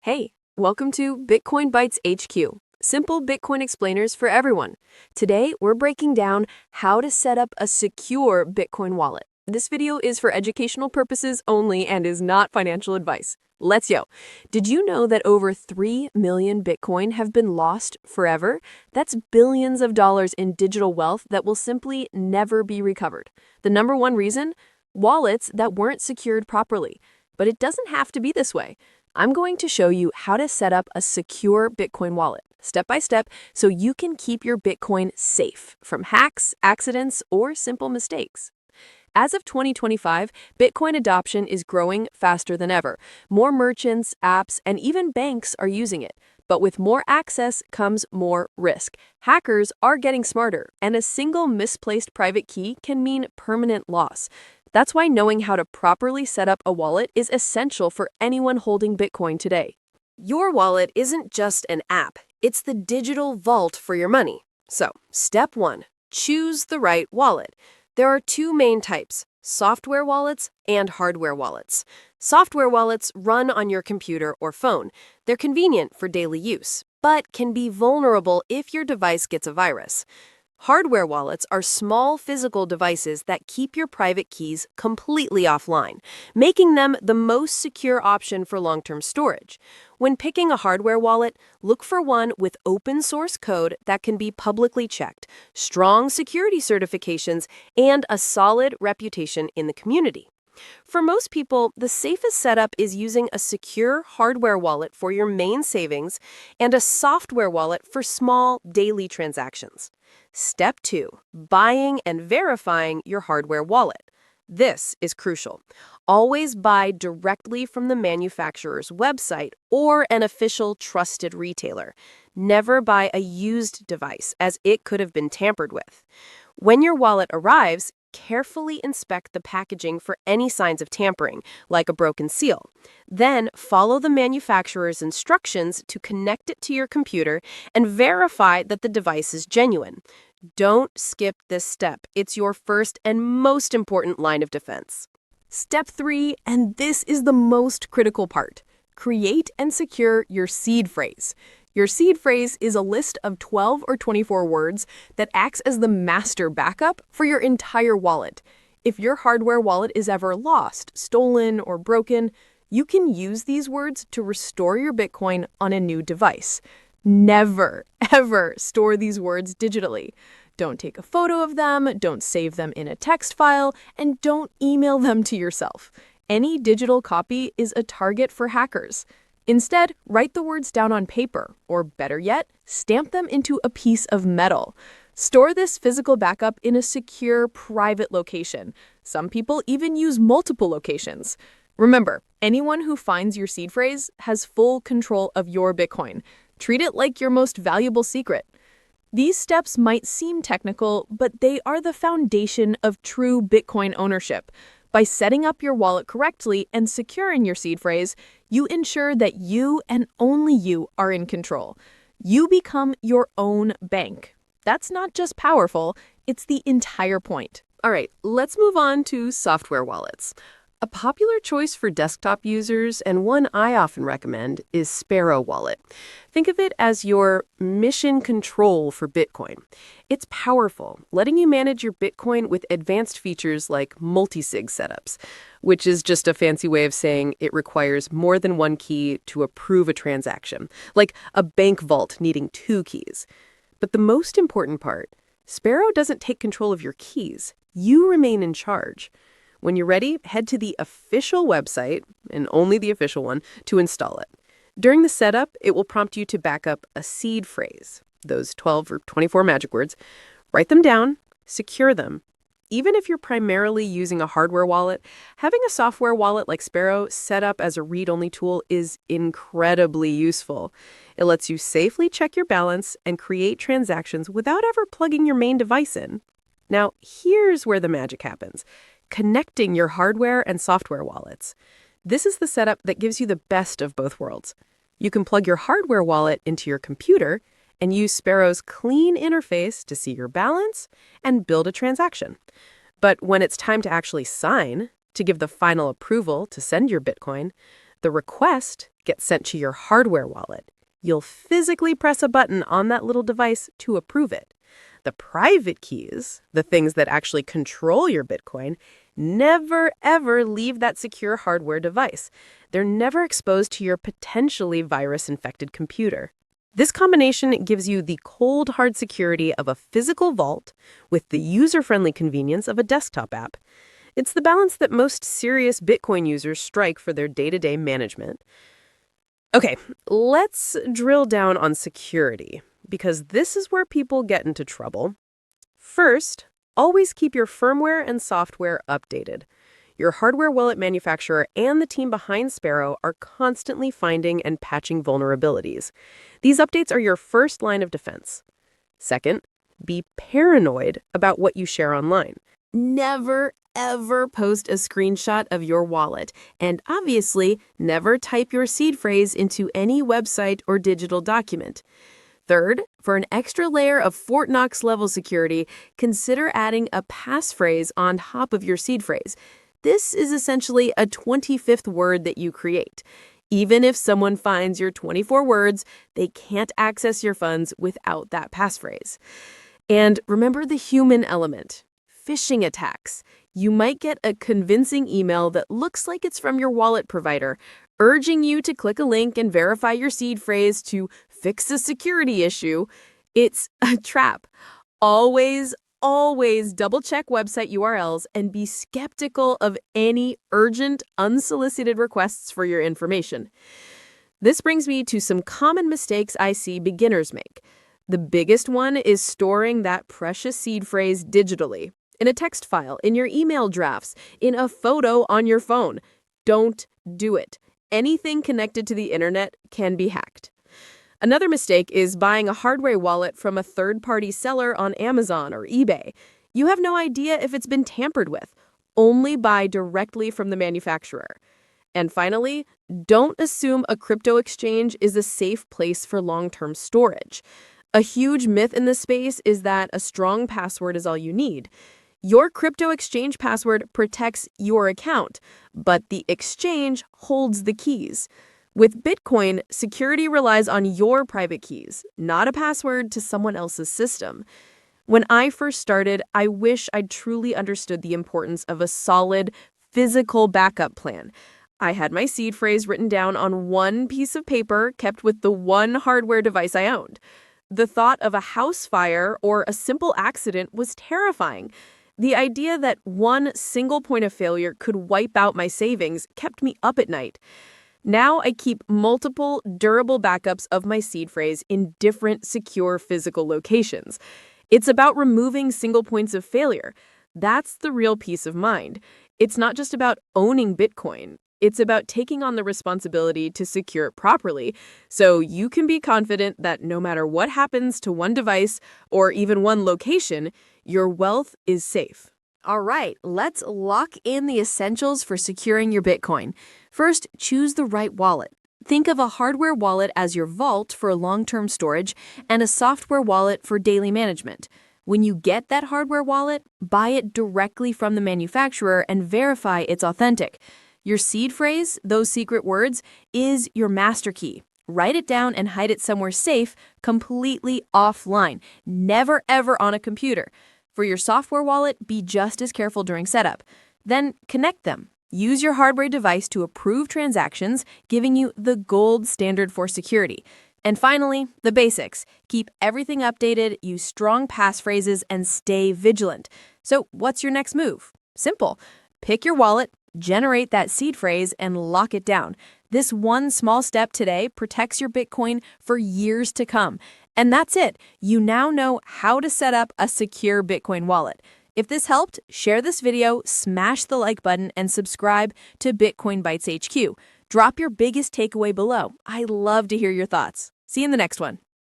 Hey, welcome to Bitcoin Bytes HQ, simple Bitcoin explainers for everyone. Today, we're breaking down how to set up a secure Bitcoin wallet. This video is for educational purposes only and is not financial advice. Let's go. Did you know that over 3 million Bitcoin have been lost forever? That's billions of dollars in digital wealth that will simply never be recovered. The number one reason? Wallets that weren't secured properly. But it doesn't have to be this way. I'm going to show you how to set up a secure Bitcoin wallet, step by step, so you can keep your Bitcoin safe from hacks, accidents, or simple mistakes. As of 2025, Bitcoin adoption is growing faster than ever. More merchants, apps, and even banks are using it. But with more access comes more risk. Hackers are getting smarter, and a single misplaced private key can mean permanent loss. That's why knowing how to properly set up a wallet is essential for anyone holding Bitcoin today. Your wallet isn't just an app, it's the digital vault for your money. So, step 1, choose the right wallet. There are two main types, software wallets and hardware wallets. Software wallets run on your computer or phone. They're convenient for daily use, but can be vulnerable if your device gets a virus. Hardware wallets are small physical devices that keep your private keys completely offline, making them the most secure option for long-term storage. When picking a hardware wallet, look for one with open source code that can be publicly checked, strong security certifications, and a solid reputation in the community. For most people, the safest setup is using a secure hardware wallet for your main savings and a software wallet for small daily transactions. Step 2, buying and verifying your hardware wallet. This is crucial. Always buy directly from the manufacturer's website or an official trusted retailer. Never buy a used device, as it could have been tampered with. When your wallet arrives, carefully inspect the packaging for any signs of tampering, like a broken seal. Then, follow the manufacturer's instructions to connect it to your computer and verify that the device is genuine. Don't skip this step. It's your first and most important line of defense. Step 3, and this is the most critical part. Create and secure your seed phrase. Your seed phrase is a list of 12 or 24 words that acts as the master backup for your entire wallet. If your hardware wallet is ever lost, stolen, or broken, you can use these words to restore your Bitcoin on a new device. Never, ever store these words digitally. Don't take a photo of them, don't save them in a text file, and don't email them to yourself. Any digital copy is a target for hackers. Instead, write the words down on paper, or better yet, stamp them into a piece of metal. Store this physical backup in a secure, private location. Some people even use multiple locations. Remember, anyone who finds your seed phrase has full control of your Bitcoin. Treat it like your most valuable secret. These steps might seem technical, but they are the foundation of true Bitcoin ownership. By setting up your wallet correctly and securing your seed phrase, you ensure that you and only you are in control. You become your own bank. That's not just powerful, it's the entire point. All right, let's move on to software wallets. A popular choice for desktop users, and one I often recommend, is Sparrow Wallet. Think of it as your mission control for Bitcoin. It's powerful, letting you manage your Bitcoin with advanced features like multi-sig setups, which is just a fancy way of saying it requires more than one key to approve a transaction, like a bank vault needing 2 keys. But the most important part, Sparrow doesn't take control of your keys. You remain in charge. When you're ready, head to the official website, and only the official one, to install it. During the setup, it will prompt you to back up a seed phrase, those 12 or 24 magic words. Write them down, secure them. Even if you're primarily using a hardware wallet, having a software wallet like Sparrow set up as a read-only tool is incredibly useful. It lets you safely check your balance and create transactions without ever plugging your main device in. Now, here's where the magic happens. Connecting your hardware and software wallets. This is the setup that gives you the best of both worlds. You can plug your hardware wallet into your computer and use Sparrow's clean interface to see your balance and build a transaction. But when it's time to actually sign, to give the final approval to send your Bitcoin, the request get sent to your hardware wallet. You'll physically press a button on that little device to approve it. The private keys, the things that actually control your Bitcoin, never ever leave that secure hardware device. They're never exposed to your potentially virus-infected computer. This combination gives you the cold, hard security of a physical vault with the user-friendly convenience of a desktop app. It's the balance that most serious Bitcoin users strike for their day-to-day management. Okay, let's drill down on security, because this is where people get into trouble. First, always keep your firmware and software updated. Your hardware wallet manufacturer and the team behind Sparrow are constantly finding and patching vulnerabilities. These updates are your first line of defense. Second, be paranoid about what you share online. Never, ever post a screenshot of your wallet, and obviously, never type your seed phrase into any website or digital document. Third, for an extra layer of Fort Knox level security, consider adding a passphrase on top of your seed phrase. This is essentially a 25th word that you create. Even if someone finds your 24 words, they can't access your funds without that passphrase. And remember the human element. Phishing attacks. You might get a convincing email that looks like it's from your wallet provider, urging you to click a link and verify your seed phrase to fix a security issue. It's a trap. Always double-check website URLs and be skeptical of any urgent, unsolicited requests for your information. This brings me to some common mistakes I see beginners make. The biggest one is storing that precious seed phrase digitally, in a text file, in your email drafts, in a photo on your phone. Don't do it. Anything connected to the internet can be hacked. Another mistake is buying a hardware wallet from a third-party seller on Amazon or eBay. You have no idea if it's been tampered with. Only buy directly from the manufacturer. And finally, don't assume a crypto exchange is a safe place for long-term storage. A huge myth in this space is that a strong password is all you need. Your crypto exchange password protects your account, but the exchange holds the keys. With Bitcoin, security relies on your private keys, not a password to someone else's system. When I first started, I wish I'd truly understood the importance of a solid, physical backup plan. I had my seed phrase written down on one piece of paper kept with the one hardware device I owned. The thought of a house fire or a simple accident was terrifying. The idea that one single point of failure could wipe out my savings kept me up at night. Now I keep multiple durable backups of my seed phrase in different secure physical locations. It's about removing single points of failure. That's the real peace of mind. It's not just about owning Bitcoin. It's about taking on the responsibility to secure it properly, so you can be confident that no matter what happens to one device or even one location, your wealth is safe. All right, let's lock in the essentials for securing your Bitcoin. First, choose the right wallet. Think of a hardware wallet as your vault for long-term storage and a software wallet for daily management. When you get that hardware wallet, buy it directly from the manufacturer and verify it's authentic. Your seed phrase, those secret words, is your master key. Write it down and hide it somewhere safe, completely offline, never ever on a computer. For your software wallet, be just as careful during setup. Then connect them. Use your hardware device to approve transactions, giving you the gold standard for security. And finally, the basics. Keep everything updated, use strong passphrases, and stay vigilant. So what's your next move? Simple. Pick your wallet, generate that seed phrase, and lock it down. This one small step today protects your Bitcoin for years to come. And that's it. You now know how to set up a secure Bitcoin wallet. If this helped, share this video, smash the like button, and subscribe to Bitcoin Bytes HQ. Drop your biggest takeaway below. I love to hear your thoughts. See you in the next one.